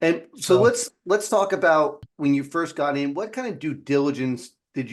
And so So let's talk about when you first got in, what kind of due diligence did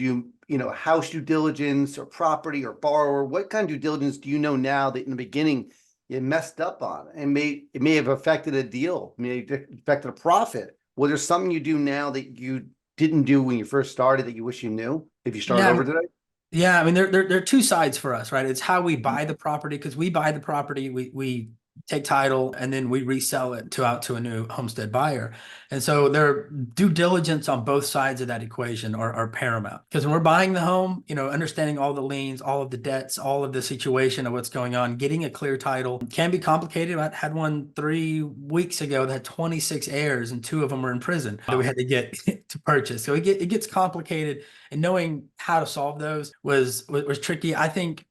house due diligence or property or borrower, what kind of due diligence do you know now that in the beginning you messed up on and it may have affected a deal, may have affected a profit? Was there something you do now that you didn't do when you first started that you wish you knew if you started yeah, over today? yeah. I mean, there are two sides for us, right? It's how we buy the property because we buy the property, we take title, and then we resell it out to a new homestead buyer. And so their due diligence on both sides of that equation are paramount. Because when we're buying the home, understanding all the liens, all of the debts, all of the situation of what's going on, getting a clear title can be complicated. I had one 3 weeks ago that had 26 heirs, and two of them were in prison that we had to get to purchase. So it gets complicated, and knowing how to solve those was tricky. I think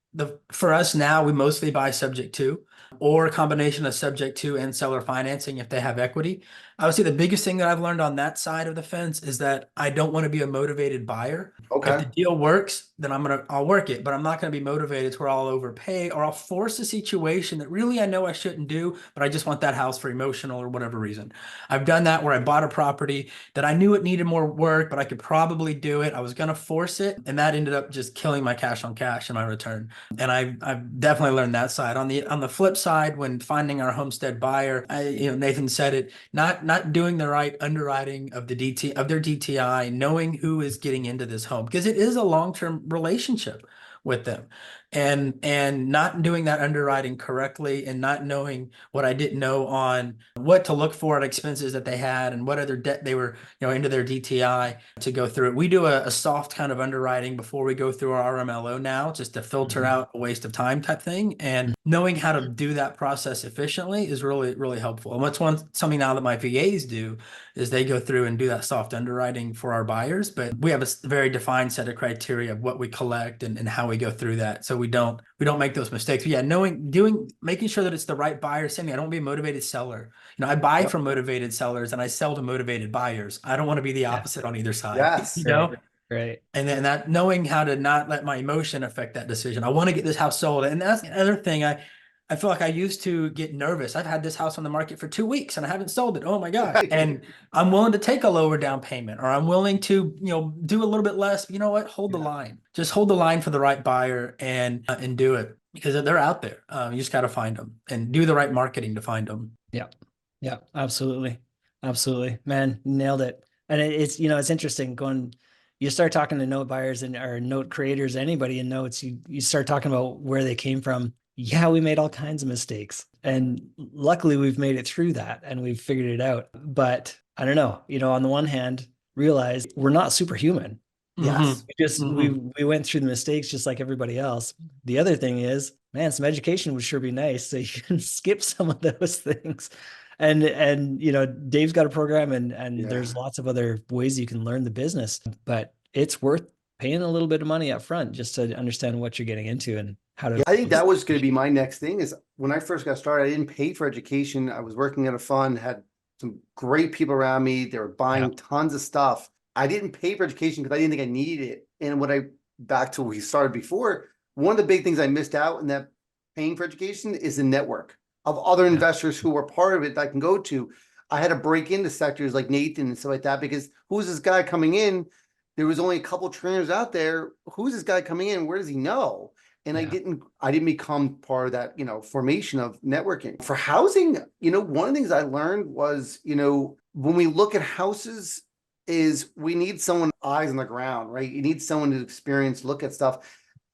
for us now, we mostly buy subject to, or a combination of subject to and seller financing if they have equity. I would say the biggest thing that I've learned on that side of the fence is that I don't want to be a motivated buyer. If the Okay. deal works, then I'll work it, but I'm not going to be motivated to where I'll overpay or I'll force a situation that really I know I shouldn't do, but I just want that house for emotional or whatever reason. I've done that where I bought a property that I knew it needed more work, but I could probably do it. I was going to force it, and that ended up just killing my cash on cash in my return. And I've definitely learned that side. On the flip side, when finding our homestead buyer, Nathan said it, not doing the right underwriting of their DTI, knowing who is getting into this home because it is a long-term relationship with them, and not doing that underwriting correctly and not knowing what I didn't know on what to look for at expenses that they had and what other debt they were, into their DTI to go through it. We do a soft kind of underwriting before we go through our RMLO now, just to filter Mhm. out a waste of time type thing. And knowing how to do that process efficiently is really, really helpful. And what's something now that my VAs do is they go through and do that soft underwriting for our buyers, but we have a very defined set of criteria of what we collect and how we go through that. So we don't make those mistakes. But yeah, making sure that it's the right buyer. Same thing. I don't want to be a motivated seller. I buy Yep. from motivated sellers and I sell to motivated buyers. I don't want to be the Yeah. opposite on either side, Yes. Right. Right. And then that knowing how to not let my emotion affect that decision. I want to get this house sold. And that's another thing. I feel like I used to get nervous. I've had this house on the market for 2 weeks and I haven't sold it. Oh my gosh. And I'm willing to take a lower down payment, or I'm willing to, do a little bit less. You know what? Hold the Yeah. line. Just hold the line for the right buyer and do it because they're out there. You just got to find them and do the right marketing to find them. Yeah. Yeah. Absolutely. Absolutely. Man, nailed it. And it's interesting you start talking to note buyers and or note creators, anybody in notes, you start talking about where they came from. Yeah, we made all kinds of mistakes. And luckily we've made it through that and we've figured it out. But I don't know, on the one hand, realize we're not superhuman. Hmm. Yes. We just we Hmm. we went through the mistakes just like everybody else. The other thing is, man, some education would sure be nice so you can skip some of those things. And Dave's got a program and Yeah. there's lots of other ways you can learn the business, but it's worth paying a little bit of money up front just to understand what you're getting into and how to. Yeah, I think that was going to be my next thing is when I first got started, I didn't pay for education. I was working at a fund, had some great people around me. They were Yeah. buying tons of stuff. I didn't pay for education because I didn't think I needed it. And back to what we started before, one of the big things I missed out in that paying for education is the network of other Yeah. investors who were part of it that I can go to. I had to break into sectors like Nathan and stuff like that because who's this guy coming in? There was only a couple trainers out there. Who's this guy coming in? Where does he know? And Yeah. I didn't become part of that, formation of networking. For housing, one of the things I learned was, when we look at houses is we need someone eyes on the ground, right? You need someone to experience, look at stuff.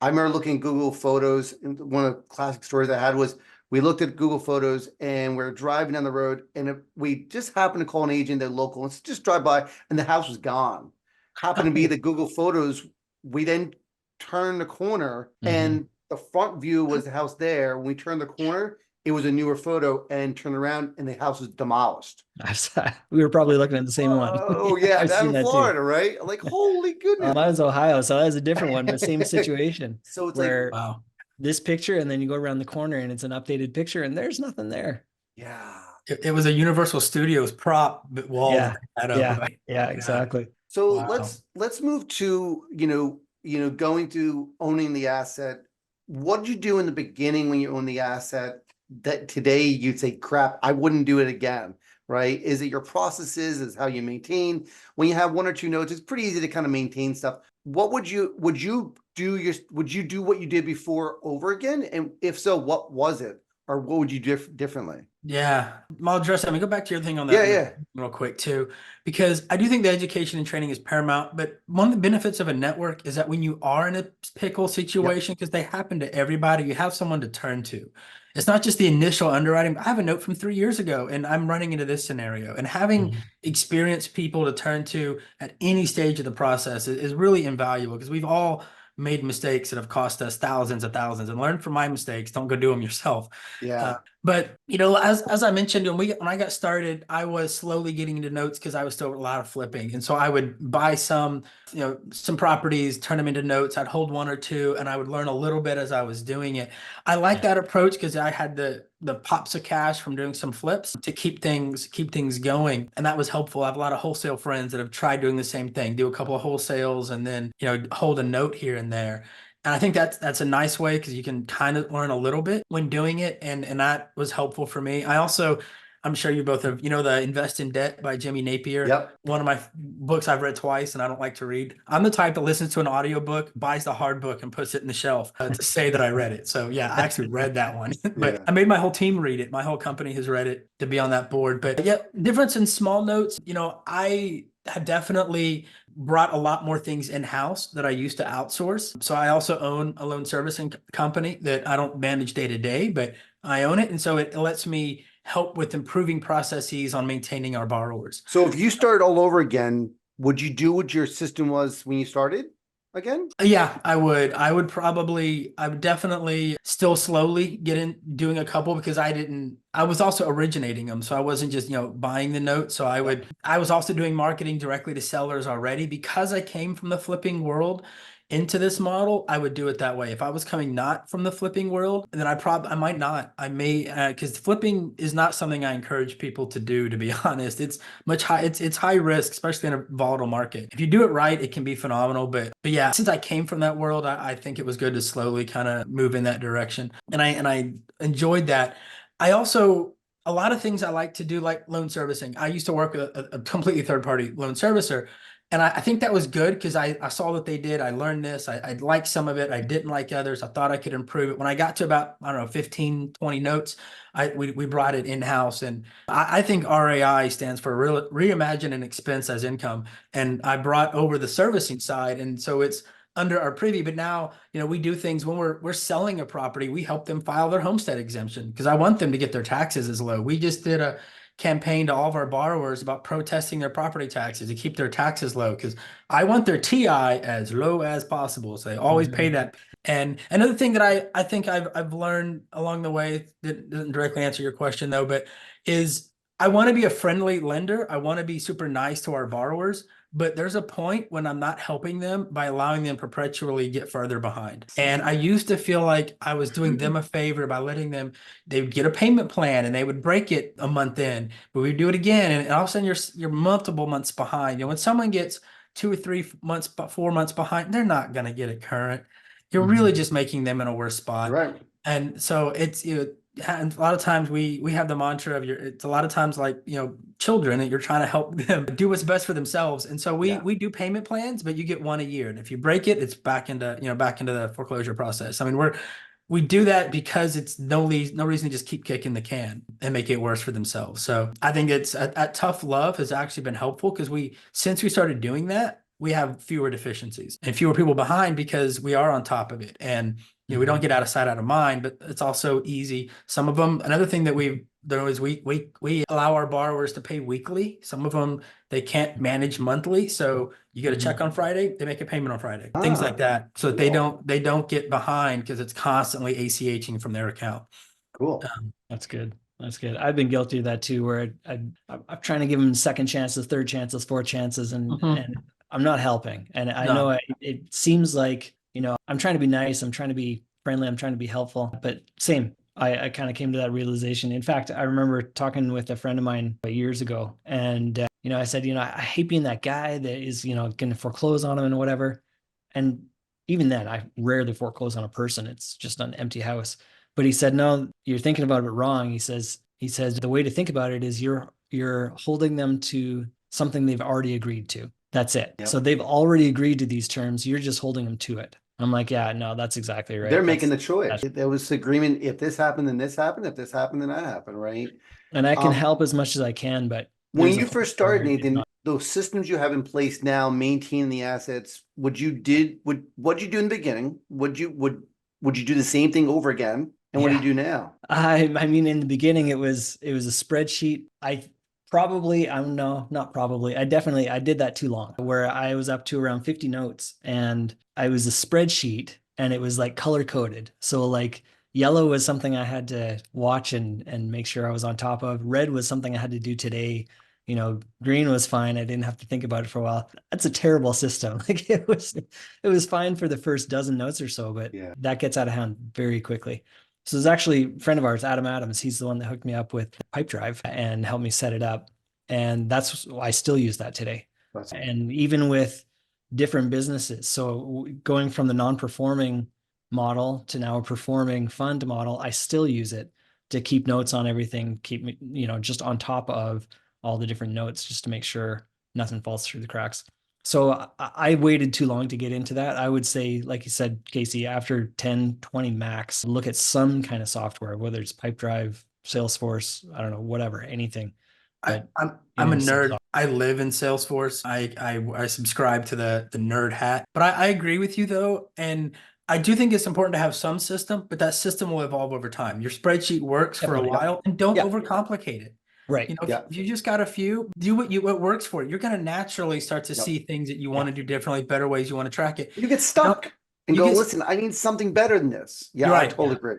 I remember looking at Google Photos, and one of the classic stories I had was we looked at Google Photos and we're driving down the road and we just happened to call an agent, they're local, let's just drive by and the house was gone. Happened to be the Google Photos. We then turn the corner Mhm. and the front view was the house there. When we turned the corner, it was a newer photo and turned around and the house was demolished. We were probably looking at the same one. Oh Yeah, yeah, I've down seen in that too. Florida, right? I'm like, holy goodness. Mine was Ohio, so that was a different one, but same situation So it's like, where Wow. this picture and then you go around the corner and it's an updated picture and there's nothing there. yeah. It was a Universal Studios prop wall that Yeah. they had up. Yeah. Yeah, Yeah. exactly. So Wow. let's move to, going to owning the asset. What did you do in the beginning when you owned the asset that today you'd say, crap, I wouldn't do it again, right? Is it your processes? Is how you maintain? When you have one or two notes, it's pretty easy to kind of maintain stuff. What would you do what you did before over again? And if so, what was it? Or what would you do differently? Yeah, I'll address that. Let me go back to your thing on Yeah, that yeah. real quick too, because I do think the education and training is paramount. But one of the benefits of a network is that when you are in a pickle situation, because they happen to everybody, you have someone to turn to. It's not just the initial underwriting. I have a note from 3 years ago, and I'm running into this scenario. And having experienced people to turn to at any stage of the process is really invaluable, because we've all made mistakes that have cost us thousands of thousands. And learn from my mistakes. Don't go do them yourself. Yeah. But as I mentioned, when I got started, I was slowly getting into notes because I was still a lot of flipping, and so I would buy some properties, turn them into notes. I'd hold one or two, and I would learn a little bit as I was doing it. I like that approach because I had the pops of cash from doing some flips to keep things going, and that was helpful. I have a lot of wholesale friends that have tried doing the same thing, do a couple of wholesales, and then hold a note here and there. And I think that's a nice way because you can kind of learn a little bit when doing it. And that was helpful for me. I'm sure you both have, the Invest in Debt by Jimmy Napier. Yep. One of my books I've read twice and I don't like to read. I'm the type that listens to an audiobook, buys the hard book and puts it in the shelf to say that I read it. So yeah, I actually read that one, but Yeah. I made my whole team read it. My whole company has read it to be on that board. But yeah, difference in small notes, I have definitely brought a lot more things in-house that I used to outsource. So I also own a loan servicing company that I don't manage day to day, but I own it. And so it lets me help with improving processes on maintaining our borrowers. So if you started all over again, would you do what your system was when you started again? Yeah, I would. I would definitely still slowly get in doing a couple because I was also originating them. So I wasn't just, buying the note. So I was also doing marketing directly to sellers already because I came from the flipping world into this model. I would do it that way. If I was coming not from the flipping world, then I might not. I may, because flipping is not something I encourage people to do, to be honest. It's it's high risk, especially in a volatile market. If you do it right, it can be phenomenal. But yeah, since I came from that world, I think it was good to slowly kind of move in that direction. And I enjoyed that. I also, a lot of things I like to do, like loan servicing. I used to work with a completely third-party loan servicer. And I think that was good because I saw what they did. I learned this. I liked some of it. I didn't like others. I thought I could improve it. When I got to about, I don't know, 15, 20 notes, we brought it in-house. And I think RAI stands for reimagine an expense as income. And I brought over the servicing side. And so it's under our privy. But now, we do things when we're selling a property, we help them file their homestead exemption because I want them to get their taxes as low. We just did a campaign to all of our borrowers about protesting their property taxes to keep their taxes low because I want their TI as low as possible. So they always pay that. And another thing that I think I've learned along the way that doesn't directly answer your question though, but is I want to be a friendly lender. I want to be super nice to our borrowers. But there's a point when I'm not helping them by allowing them perpetually get further behind. And I used to feel like I was doing them a favor by letting them, they would get a payment plan and they would break it a month in, but we'd do it again. And all of a sudden you're multiple months behind. When someone gets 2 or 3 months, 4 months behind, they're not going to get it current. You're really just making them in a worse spot. Right. And so it's, and a lot of times we have the mantra of it's a lot of times like, children that you're trying to help them do what's best for themselves. And so we do payment plans, but you get one a year. And if you break it, it's back into the foreclosure process. I mean, we do that because it's no reason to just keep kicking the can and make it worse for themselves. So I think it's a tough love has actually been helpful because since we started doing that, we have fewer deficiencies and fewer people behind because we are on top of it. And we don't get out of sight, out of mind, but it's also easy. Some of them, another thing that we allow our borrowers to pay weekly. Some of them, they can't manage monthly. So you get a check on Friday, they make a payment on Friday, things like that. So that they don't get behind because it's constantly ACHing from their account. Cool. That's good. That's good. I've been guilty of that too, where I'm trying to give them second chances, third chances, fourth chances, and I'm not helping. And I know it seems like, I'm trying to be nice. I'm trying to be friendly. I'm trying to be helpful, but same. I kind of came to that realization. In fact, I remember talking with a friend of mine years ago and, I said, I hate being that guy that is, going to foreclose on him and whatever. And even then I rarely foreclose on a person. It's just an empty house. But he said, no, you're thinking about it wrong. He says, the way to think about it is you're you're holding them to something they've already agreed to. That's it. Yep. So they've already agreed to these terms. You're just holding them to it. I'm like, yeah, no, that's exactly right. They're making the choice. There was agreement. If this happened, then this happened. If this happened, then that happened, right? And I can help as much as I can, but when you first started, Nathan, those systems you have in place now, maintain the assets, what'd you do in the beginning? Would you do the same thing over again? And what do you do now? I mean, in the beginning, it was a spreadsheet. I did that too long, where I was up to around 50 notes, and I was a spreadsheet, and it was like color coded. So like yellow was something I had to watch and make sure I was on top of. Red was something I had to do today. You know, green was fine. I didn't have to think about it for a while. That's a terrible system. Like it was fine for the first dozen notes or so, but that gets out of hand very quickly. So there's actually a friend of ours, Adam Adams. He's the one that hooked me up with Pipedrive and helped me set it up. And I still use that today. And even with different businesses. So going from the non-performing model to now a performing fund model, I still use it to keep notes on everything, keep me, just on top of all the different notes, just to make sure nothing falls through the cracks. So I waited too long to get into that. I would say, like you said, Cayce, after 10, 20 max, look at some kind of software, whether it's Pipedrive, Salesforce, I don't know, whatever, anything. But I'm a nerd. I live in Salesforce. I subscribe to the nerd hat. But I agree with you though, and I do think it's important to have some system, but that system will evolve over time. Your spreadsheet works for a while, and don't overcomplicate it. Right. If you just got a few, do what works for you. You're going to naturally start to see things that you want to do differently, better ways you want to track it. You get stuck and go, listen, I need something better than this. Yeah, I totally agree.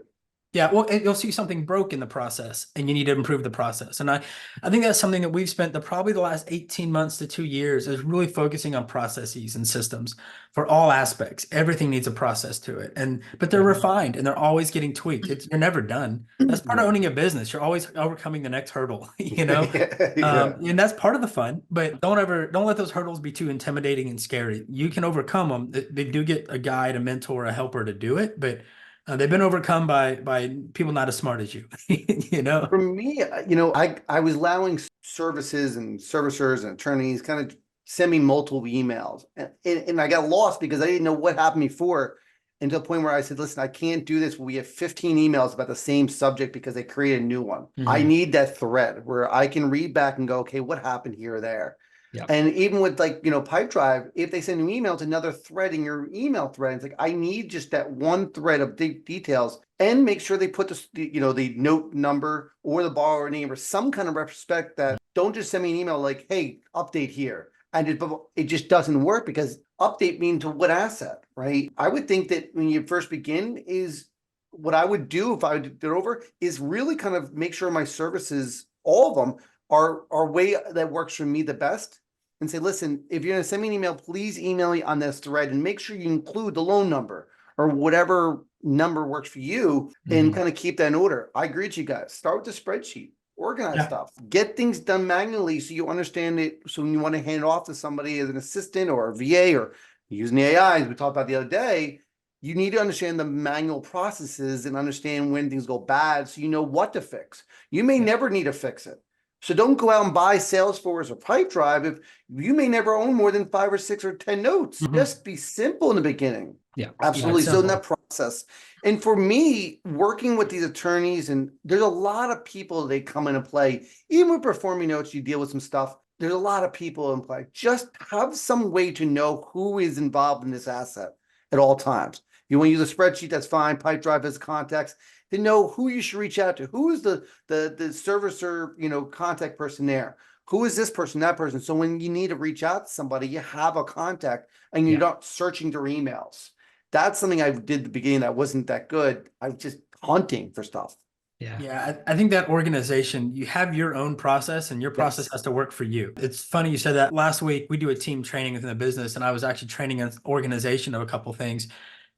Yeah, well, you'll see something broke in the process, and you need to improve the process. And I think that's something that we've spent probably the last 18 months to 2 years is really focusing on processes and systems for all aspects. Everything needs a process to it, but they're refined and they're always getting tweaked. You're never done. That's part of owning a business. You're always overcoming the next hurdle, and that's part of the fun. But don't let those hurdles be too intimidating and scary. You can overcome them. They do get a guide, a mentor, a helper to do it, but they've been overcome by people not as smart as you. For me, I was allowing services and servicers and attorneys kind of send me multiple emails, and I got lost because I didn't know what happened before, until the point where I said, listen, I can't do this. We have 15 emails about the same subject because they created a new one. I need that thread where I can read back and go, okay, what happened here or there? Yep. And even with Pipedrive, if they send an email to another thread in your email thread, it's like, I need just that one thread of details, and make sure they put the note number or the borrower name or some kind of respect that don't just send me an email like, hey, update here. And it just doesn't work, because update means to what asset, right? I would think that when you first begin, is what I would do if I did it over is really kind of make sure my services, all of them, are way that works for me the best. And say, listen, if you're going to send me an email, please email me on this thread and make sure you include the loan number or whatever number works for you, and kind of keep that in order. I agree with you guys. Start with the spreadsheet, organize stuff, get things done manually so you understand it. So when you want to hand it off to somebody as an assistant or a VA or using the AI, as we talked about the other day, you need to understand the manual processes and understand when things go bad so you know what to fix. You may never need to fix it. So don't go out and buy Salesforce or Pipedrive if you may never own more than 5 or 6 or 10 notes. Just be simple in the beginning. Yeah, absolutely. So in that process, and for me, working with these attorneys, and there's a lot of people, they come into play. Even with performing notes, you deal with some stuff. There's a lot of people in play. Just have some way to know who is involved in this asset at all times. You want to use a spreadsheet, that's fine. Pipedrive as context. To know who you should reach out to. Who is the servicer, contact person there? Who is this person, that person? So when you need to reach out to somebody, you have a contact and you're not searching through emails. That's something I did at the beginning that wasn't that good. I was just hunting for stuff. Yeah, I think that organization, you have your own process, and your process has to work for you. It's funny you said that. Last week, we do a team training within the business, and I was actually training an organization of a couple of things.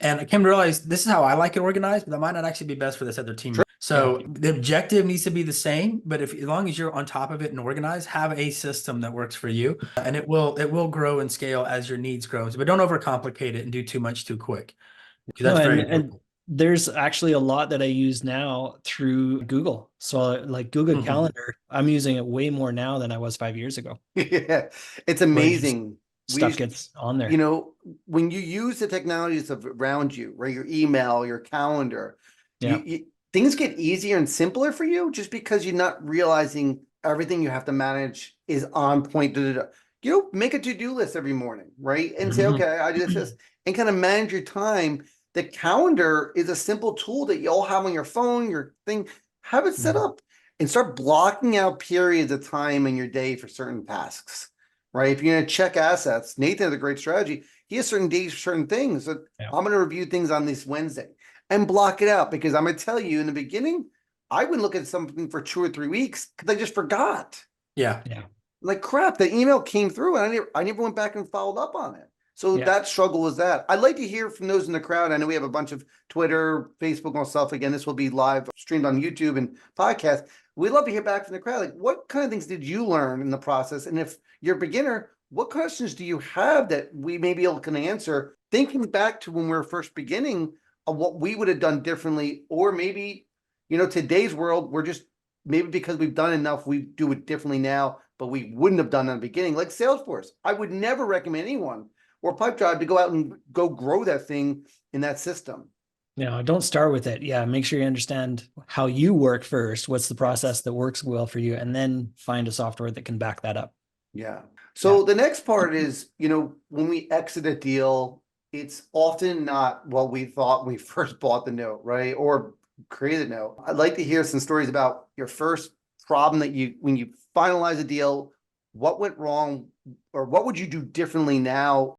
And I came to realize this is how I like it organized, but that might not actually be best for this other team. Sure. So the objective needs to be the same, but as long as you're on top of it and organized, have a system that works for you, and it will grow and scale as your needs grow. But don't overcomplicate it and do too much too quick. That's very important. There's actually a lot that I use now through Google. So like Google Mhm. Calendar, I'm using it way more now than I was 5 years ago, Yeah, it's where it's just amazing. We stuff used, gets on you there. know, when you use the technologies of around you, right? Your email, your calendar, Yeah. things get easier and simpler for you just because you're not realizing everything you have to manage is on point. Make a to-do list every morning, right? And say, Mhm. okay, I do this, and kind of manage your time. The calendar is a simple tool that you all have on your phone, your thing. Have it set Mhm. up and start blocking out periods of time in your day for certain tasks, right? If you're going to check assets, Nathan has a great strategy. He has certain days for certain things. So Yeah. I'm going to review things on this Wednesday and block it out because I'm going to tell you in the beginning, I would look at something for 2 or 3 weeks because I just forgot. Yeah. Yeah. Like crap, the email came through and I never went back and followed up on it. So Yeah. that struggle was that. I'd like to hear from those in the crowd. I know we have a bunch of Twitter, Facebook, and stuff. Again, this will be live streamed on YouTube and podcast. We'd love to hear back from the crowd. Like, what kind of things did you learn in the process? And if you're a beginner, what questions do you have that we may be able to answer? Thinking back to when we were first beginning of what we would have done differently, or maybe, today's world, we're just maybe because we've done enough, we do it differently now, but we wouldn't have done it in the beginning. Like Salesforce, I would never recommend anyone or Pipedrive to go out and go grow that thing in that system. No, don't start with it. Yeah, make sure you understand how you work first. What's the process that works well for you, and then find a software that can back that up. Yeah. Yeah. So the next part is, when we exit a deal, it's often not what we thought when we first bought the note, right? Or created the note. I'd like to hear some stories about your first problem when you finalize a deal, what went wrong, or what would you do differently now